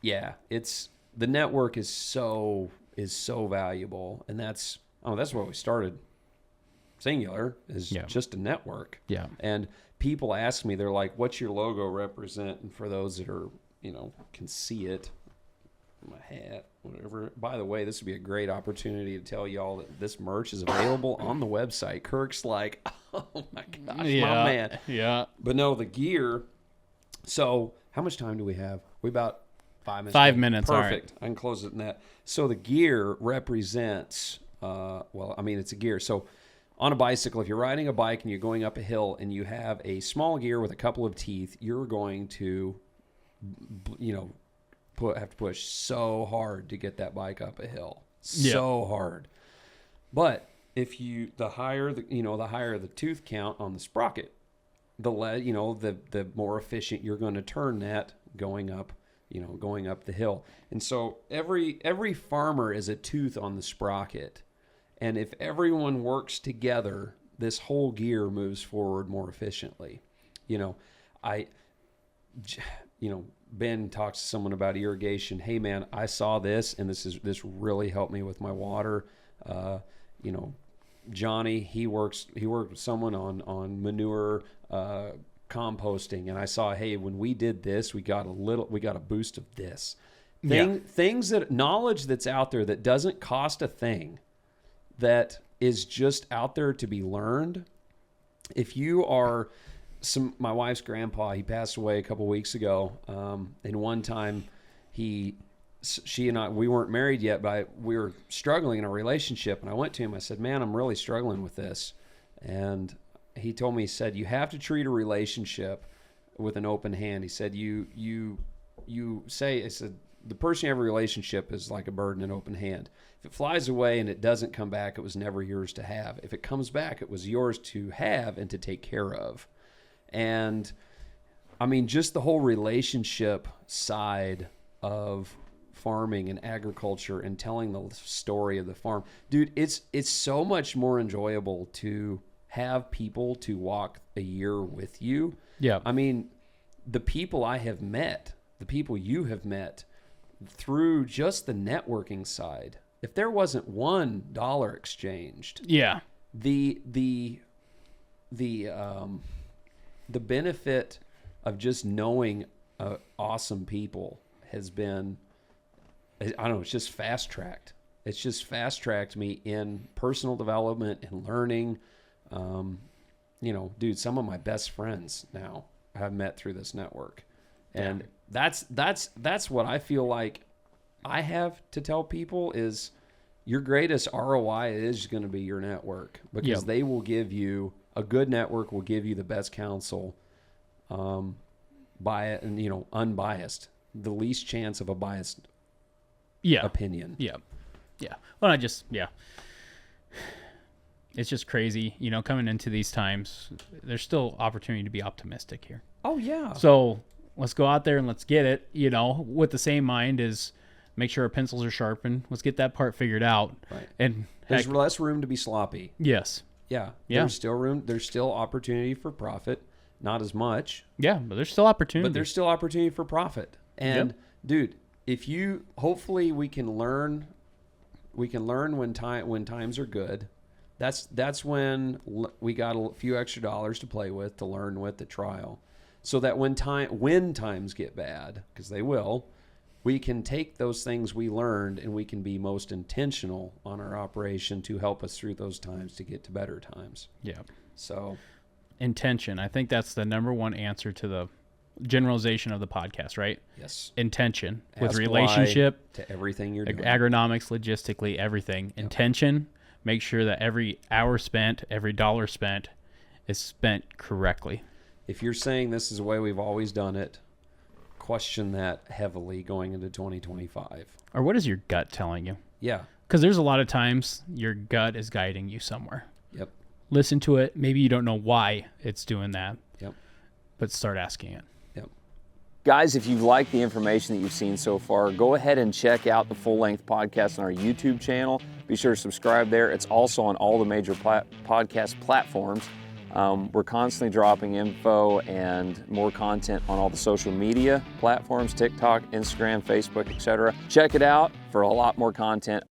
Yeah, the network is so valuable, and that's where we started. Singular is just a network. Yeah. And people ask me, they're like, "What's your logo represent?" And for those that are can see it, my hat, whatever. By the way, this would be a great opportunity to tell y'all that this merch is available on the website. Kirk's like, "Oh my gosh, my man." Yeah. But no, the gear. So how much time do we have? We about 5 minutes. 5 minutes. Perfect. All right. I can close it in that. So the gear represents, it's a gear. So on a bicycle, if you're riding a bike and you're going up a hill and you have a small gear with a couple of teeth, you're going to, have to push so hard to get that bike up a hill. So hard. But if the higher the tooth count on the sprocket, the more efficient you're going to turn that going up the hill. And so every farmer is a tooth on the sprocket. And if everyone works together, this whole gear moves forward more efficiently. Ben talks to someone about irrigation. Hey man, I saw this and this really helped me with my water. Johnny, he worked with someone on manure, composting, and I saw, hey, when we did this, we got a boost of this. Things knowledge that's out there that doesn't cost a thing, that is just out there to be learned. If you are my wife's grandpa, he passed away a couple weeks ago, and one time she and I, we weren't married yet, but we were struggling in a relationship, and I went to him, I said, man, I'm really struggling with this. And he told me, he said, you have to treat a relationship with an open hand. He said, you say, I said, the person you have a relationship is like a bird in an open hand. If it flies away and it doesn't come back, it was never yours to have. If it comes back, it was yours to have and to take care of. And I mean, just the whole relationship side of farming and agriculture and telling the story of the farm, dude, it's so much more enjoyable to have people to walk a year with you. Yeah. I mean, the people I have met, the people you have met through just the networking side, if there wasn't $1 exchanged, the benefit of just knowing awesome people has been, I don't know, it's just fast-tracked. It's just fast-tracked me in personal development and learning. Dude, some of my best friends now I've met through this network. And that's what I feel like I have to tell people is your greatest ROI is going to be your network, because they will give you, a good network will give you the best counsel, unbiased, the least chance of a biased opinion. Well, it's just crazy, coming into these times, there's still opportunity to be optimistic here. Oh yeah. So let's go out there and let's get it, with the same mind as make sure our pencils are sharpened. Let's get that part figured out. Right. And there's less room to be sloppy. Yes. Yeah. There's still room. There's still opportunity for profit. Not as much. Yeah, but there's still opportunity. But there's still opportunity for profit. And dude, hopefully we can learn when times are good. That's when we got a few extra dollars to play with, to learn with, the trial. So that when times get bad, because they will, we can take those things we learned and we can be most intentional on our operation to help us through those times to get to better times. Yeah. So intention. I think that's the number one answer to the generalization of the podcast, right? Yes. Intention. Ask with relationship to everything you're doing. Agronomics, logistically, everything. Yep. Intention. Make sure that every hour spent, every dollar spent is spent correctly. If you're saying this is the way we've always done it, question that heavily going into 2025. Or what is your gut telling you? Yeah. Because there's a lot of times your gut is guiding you somewhere. Yep. Listen to it. Maybe you don't know why it's doing that. Yep. But start asking it. Yep. Guys, if you've liked the information that you've seen so far, go ahead and check out the full-length podcast on our YouTube channel. Be sure to subscribe there. It's also on all the major podcast platforms. We're constantly dropping info and more content on all the social media platforms, TikTok, Instagram, Facebook, etc. Check it out for a lot more content.